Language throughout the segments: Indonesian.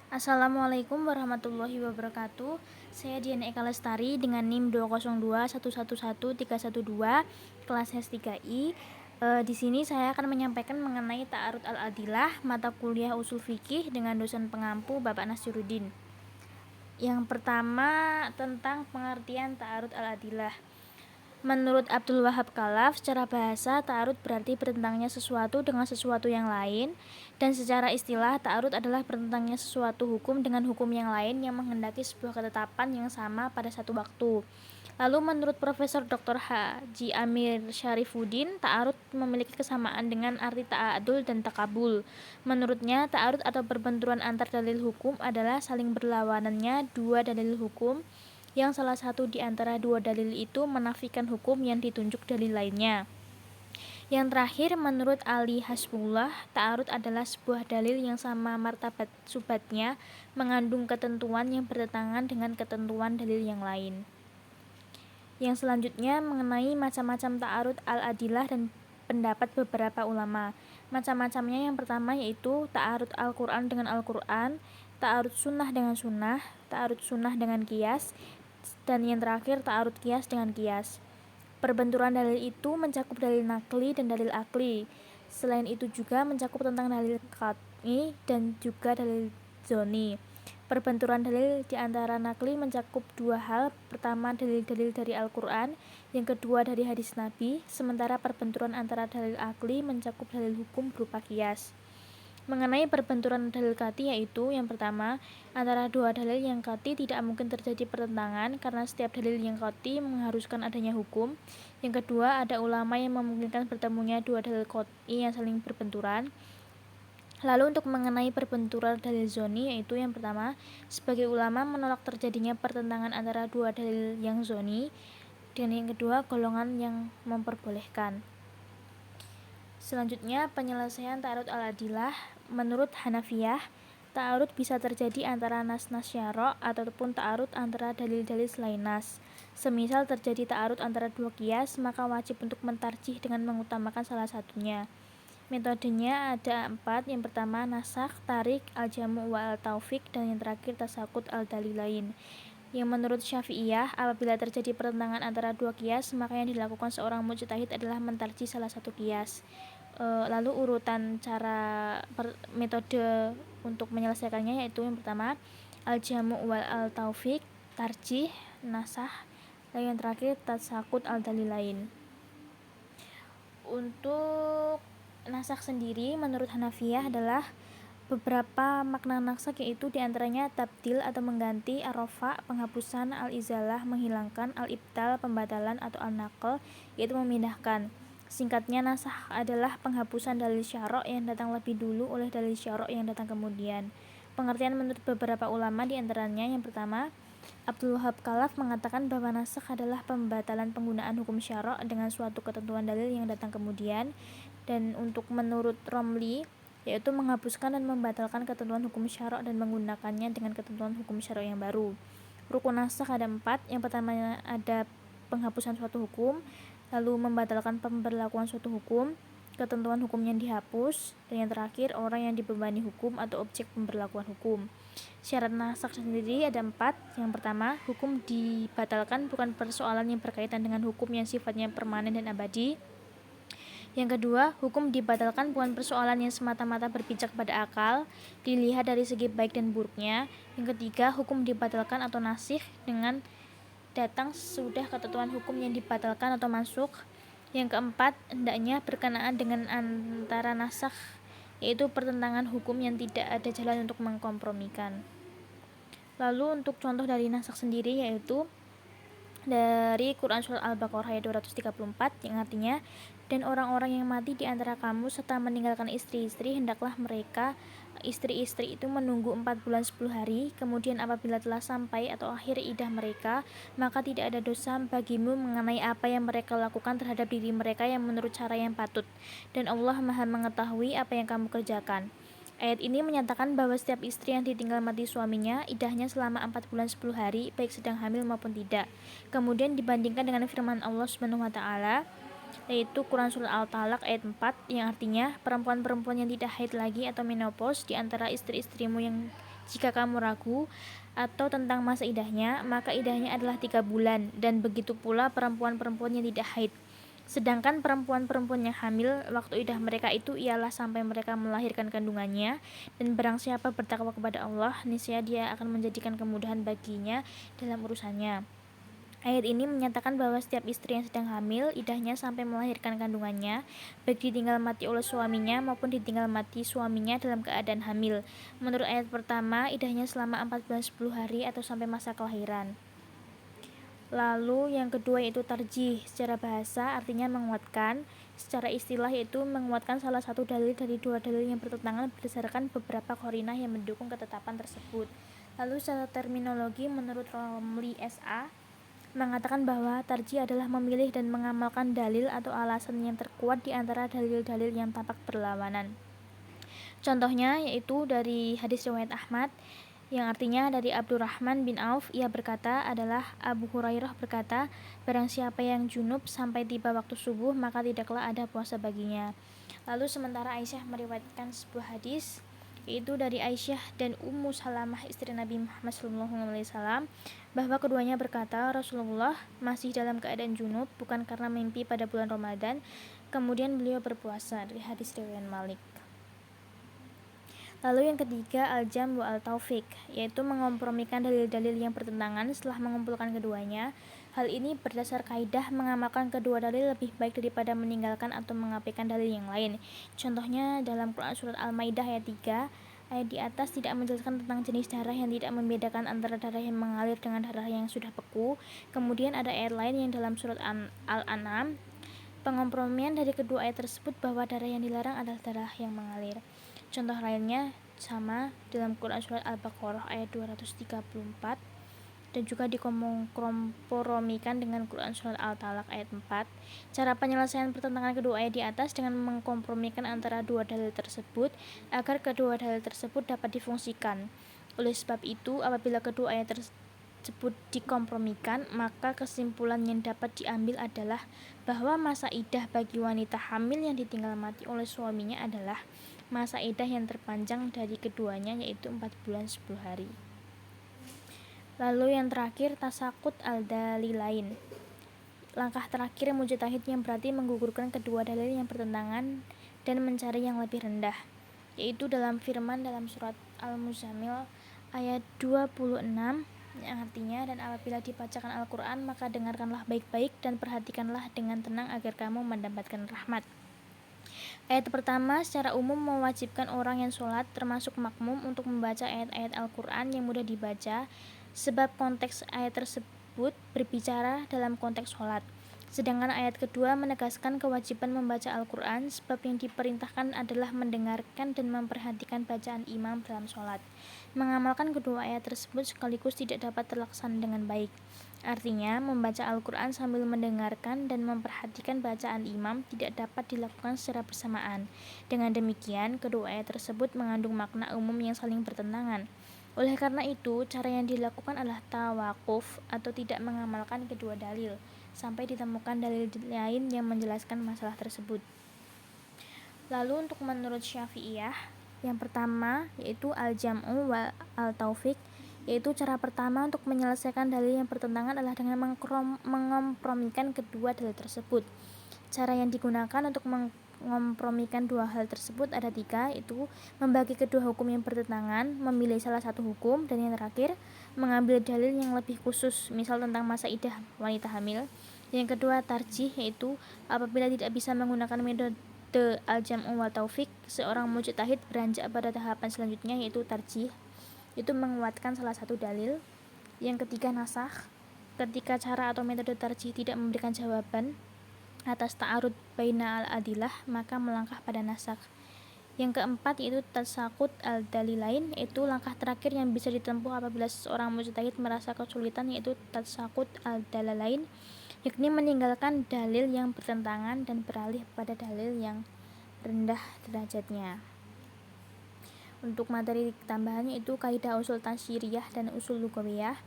Assalamualaikum warahmatullahi wabarakatuh. Saya Diana Eka Lestari dengan NIM 202111312 kelas S3I. Di sini saya akan menyampaikan mengenai Ta'arud al-Adilah, mata kuliah usul fikih dengan dosen pengampu Bapak Nasruddin. Yang pertama tentang pengertian Ta'arud al-Adilah. Menurut Abdul Wahab Khalaf, secara bahasa, ta'arud berarti bertentangnya sesuatu dengan sesuatu yang lain, dan secara istilah, ta'arud adalah bertentangnya sesuatu hukum dengan hukum yang lain yang menghendaki sebuah ketetapan yang sama pada satu waktu. Lalu menurut Profesor Dr. Haji Amir Syarifuddin, ta'arud memiliki kesamaan dengan arti ta'adul dan takabul. Menurutnya, ta'arud atau perbenturan antar dalil hukum adalah saling berlawanannya dua dalil hukum yang salah satu di antara dua dalil itu menafikan hukum yang ditunjuk dalil lainnya. Yang terakhir, menurut Ali Hasbullah, ta'arud adalah sebuah dalil yang sama martabat subatnya mengandung ketentuan yang bertentangan dengan ketentuan dalil yang lain. Yang selanjutnya mengenai macam-macam ta'arud al-adilah dan pendapat beberapa ulama. Macam-macamnya yang pertama yaitu ta'arud Al-Quran dengan Al-Quran, ta'arud sunnah dengan sunnah, ta'arud sunnah dengan qiyas, dan yang terakhir ta'arud qiyas dengan qiyas. Perbenturan dalil itu mencakup dalil nakli dan dalil akli. Selain itu juga mencakup tentang dalil qat'i dan juga dalil zoni. Perbenturan dalil di antara nakli mencakup dua hal. Pertama, dalil-dalil dari Al-Quran, yang kedua dari hadis Nabi, sementara perbenturan antara dalil akli mencakup dalil hukum berupa qiyas. Mengenai perbenturan dalil qat'i yaitu yang pertama, antara dua dalil yang qat'i tidak mungkin terjadi pertentangan karena setiap dalil yang qat'i mengharuskan adanya hukum. Yang kedua, ada ulama yang memungkinkan bertemunya dua dalil qat'i yang saling berbenturan. Lalu untuk mengenai perbenturan dalil zoni yaitu yang pertama, sebagai ulama menolak terjadinya pertentangan antara dua dalil yang zoni, dan yang kedua, golongan yang memperbolehkan. Selanjutnya, penyelesaian ta'arud al-adilah. Menurut Hanafiyah, ta'arud bisa terjadi antara nas-nas syara' ataupun ta'arud antara dalil-dalil selain nas. Semisal terjadi ta'arud antara dua qiyas, maka wajib untuk mentarjih dengan mengutamakan salah satunya. Metodenya ada 4. Yang pertama, nasakh, tarik, al-jamu' wa al-taufik, dan yang terakhir tasakut al-dalilain. Yang menurut Syafi'iyah, apabila terjadi pertentangan antara dua qiyas, maka yang dilakukan seorang mujtahid adalah mentarjih salah satu qiyas. Lalu urutan cara metode untuk menyelesaikannya yaitu yang pertama, al-jamu' wal al-taufik, tarjih, nasah, lalu yang terakhir tasakut al-dalilain. Untuk nasakh sendiri menurut Hanafiyah adalah beberapa makna nasakh yaitu diantaranya tabdil atau mengganti, ar-rafa penghapusan, al-izalah menghilangkan, al-ibtal pembatalan atau al-naql yaitu memindahkan. Singkatnya, nasakh adalah penghapusan dalil syara' yang datang lebih dulu oleh dalil syara' yang datang kemudian. Pengertian menurut beberapa ulama diantaranya yang pertama, Abdul Wahab Khalaf mengatakan bahwa nasakh adalah pembatalan penggunaan hukum syara' dengan suatu ketentuan dalil yang datang kemudian. Dan untuk menurut Romli, yaitu menghapuskan dan membatalkan ketentuan hukum syara' dan menggunakannya dengan ketentuan hukum syara' yang baru. Rukun nasakh ada 4. Yang pertama ada penghapusan suatu hukum, lalu membatalkan pemberlakuan suatu hukum, ketentuan hukum yang dihapus, dan yang terakhir orang yang dibebani hukum atau objek pemberlakuan hukum. Syarat nasakh sendiri ada 4. Yang pertama, hukum dibatalkan bukan persoalan yang berkaitan dengan hukum yang sifatnya permanen dan abadi. Yang kedua, hukum dibatalkan bukan persoalan yang semata-mata berpijak pada akal, dilihat dari segi baik dan buruknya. Yang ketiga, hukum dibatalkan atau nasikh dengan datang sesudah ketentuan hukum yang dibatalkan atau mansukh. Yang keempat, hendaknya berkenaan dengan antara nasakh, yaitu pertentangan hukum yang tidak ada jalan untuk mengkompromikan. Lalu untuk contoh dari nasakh sendiri yaitu dari Quran Surat Al-Baqarah ayat 234 yang artinya, dan orang-orang yang mati di antara kamu serta meninggalkan istri-istri, hendaklah mereka istri-istri itu menunggu 4 bulan 10 hari, kemudian apabila telah sampai atau akhir idah mereka, maka tidak ada dosa bagimu mengenai apa yang mereka lakukan terhadap diri mereka yang menurut cara yang patut, dan Allah Maha mengetahui apa yang kamu kerjakan. Ayat ini menyatakan bahwa setiap istri yang ditinggal mati suaminya, idahnya selama 4 bulan 10 hari, baik sedang hamil maupun tidak. Kemudian dibandingkan dengan firman Allah Subhanahu wa taala, yaitu Quran Surah Al-Talaq ayat 4 yang artinya, perempuan-perempuan yang tidak haid lagi atau menopause di antara istri-istrimu yang Jika kamu ragu atau tentang masa idahnya, maka idahnya adalah 3 bulan, dan begitu pula perempuan-perempuan yang tidak haid. Sedangkan perempuan-perempuan yang hamil, waktu idah mereka itu ialah sampai mereka melahirkan kandungannya, dan barang siapa bertakwa kepada Allah, niscaya dia akan menjadikan kemudahan baginya dalam urusannya. Ayat ini menyatakan bahwa setiap istri yang sedang hamil, idahnya sampai melahirkan kandungannya, baik ditinggal mati oleh suaminya maupun ditinggal mati suaminya dalam keadaan hamil. Menurut ayat pertama, idahnya selama 4 bulan 10 hari atau sampai masa kelahiran. Lalu yang kedua yaitu tarjih. Secara bahasa artinya menguatkan, secara istilah yaitu menguatkan salah satu dalil dari dua dalil yang bertentangan berdasarkan beberapa qarinah yang mendukung ketetapan tersebut. Lalu secara terminologi, menurut Romli S.A. mengatakan bahwa tarjih adalah memilih dan mengamalkan dalil atau alasan yang terkuat di antara dalil-dalil yang tampak berlawanan. Contohnya yaitu dari hadis riwayat Ahmad yang artinya dari Abdurrahman bin Auf, ia berkata adalah Abu Hurairah berkata, barang siapa yang junub sampai tiba waktu subuh maka tidaklah ada puasa baginya. Lalu sementara Aisyah meriwayatkan sebuah hadis yaitu dari Aisyah dan Ummu Salamah istri Nabi Muhammad SAW bahwa keduanya berkata, Rasulullah masih dalam keadaan junub bukan karena mimpi pada bulan Ramadan, kemudian beliau berpuasa, dari hadis riwayat Malik. Lalu yang ketiga, al-jam wa al-taufiq, yaitu mengompromikan dalil-dalil yang bertentangan setelah mengumpulkan keduanya. Hal ini berdasar kaidah mengamalkan kedua dalil lebih baik daripada meninggalkan atau mengabaikan dalil yang lain. Contohnya dalam Quran surat Al-Maidah ayat 3, ayat di atas tidak menjelaskan tentang jenis darah yang tidak membedakan antara darah yang mengalir dengan darah yang sudah beku. Kemudian ada ayat lain yang dalam surat Al-An'am, pengompromian dari kedua ayat tersebut bahwa darah yang dilarang adalah darah yang mengalir. Contoh lainnya sama dalam Quran surat Al-Baqarah ayat 234 dan juga dikompromikan dengan Quran surat Al-Talaq ayat 4. Cara penyelesaian pertentangan kedua ayat di atas dengan mengkompromikan antara dua dalil tersebut agar kedua dalil tersebut dapat difungsikan. Oleh sebab itu, apabila kedua ayat tersebut dikompromikan, maka kesimpulan yang dapat diambil adalah bahwa masa idah bagi wanita hamil yang ditinggal mati oleh suaminya adalah masa idah yang terpanjang dari keduanya, yaitu 4 bulan 10 hari. Lalu yang terakhir, tasakut al-dalilain. Langkah terakhir mujtahid yang berarti menggugurkan kedua dalil yang bertentangan dan mencari yang lebih rendah, yaitu dalam firman dalam surat Al-Muzammil ayat 26 yang artinya, dan apabila dibacakan Al-Quran maka dengarkanlah baik-baik dan perhatikanlah dengan tenang agar kamu mendapatkan rahmat. Ayat pertama secara umum mewajibkan orang yang sholat termasuk makmum untuk membaca ayat-ayat Al-Quran yang mudah dibaca, sebab konteks ayat tersebut berbicara dalam konteks sholat. Sedangkan ayat kedua menegaskan kewajiban membaca Al-Quran, sebab yang diperintahkan adalah mendengarkan dan memperhatikan bacaan imam dalam sholat. Mengamalkan kedua ayat tersebut sekaligus tidak dapat terlaksana dengan baik. Artinya, membaca Al-Quran sambil mendengarkan dan memperhatikan bacaan imam tidak dapat dilakukan secara bersamaan. Dengan demikian, kedua ayat tersebut mengandung makna umum yang saling bertentangan. Oleh karena itu, cara yang dilakukan adalah tawakuf atau tidak mengamalkan kedua dalil sampai ditemukan dalil lain yang menjelaskan masalah tersebut. Lalu untuk menurut Syafi'iyah, yang pertama yaitu al-jam'u wa al-taufiq, yaitu cara pertama untuk menyelesaikan dalil yang bertentangan adalah dengan mengompromikan kedua dalil tersebut. Cara yang digunakan untuk mengompromikan dua hal tersebut ada 3, yaitu membagi kedua hukum yang bertentangan, memilih salah satu hukum, dan yang terakhir mengambil dalil yang lebih khusus, misal tentang masa idah wanita hamil. Yang kedua tarjih, yaitu apabila tidak bisa menggunakan metode al-jam'u wa taufiq, seorang mujtahid beranjak pada tahapan selanjutnya yaitu tarjih, itu menguatkan salah satu dalil. Yang ketiga nasakh, ketika cara atau metode tarjih tidak memberikan jawaban atas ta'arud baina al-adilah, maka melangkah pada nasakh. Yang keempat yaitu tasakut al-dalilain, yaitu langkah terakhir yang bisa ditempuh apabila seorang mujtahid merasa kesulitan, yaitu tasakut al-dalalain, yakni meninggalkan dalil yang bertentangan dan beralih pada dalil yang rendah derajatnya. Untuk materi tambahannya itu kaidah usul tansyiriyah dan usul lugawiyah.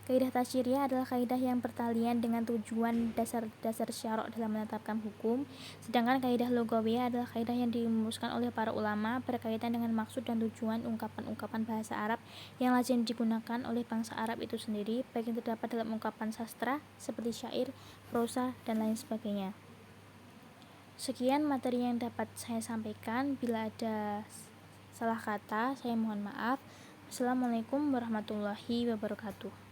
Kaidah tasyriah adalah kaidah yang bertalian dengan tujuan dasar-dasar syarok dalam menetapkan hukum, sedangkan kaidah lugawiyah adalah kaidah yang dirumuskan oleh para ulama berkaitan dengan maksud dan tujuan ungkapan-ungkapan bahasa Arab yang lazim digunakan oleh bangsa Arab itu sendiri, baik yang terdapat dalam ungkapan sastra seperti syair, prosa, dan lain sebagainya. Sekian materi yang dapat saya sampaikan. Bila ada salah kata, saya mohon maaf. Assalamualaikum warahmatullahi wabarakatuh.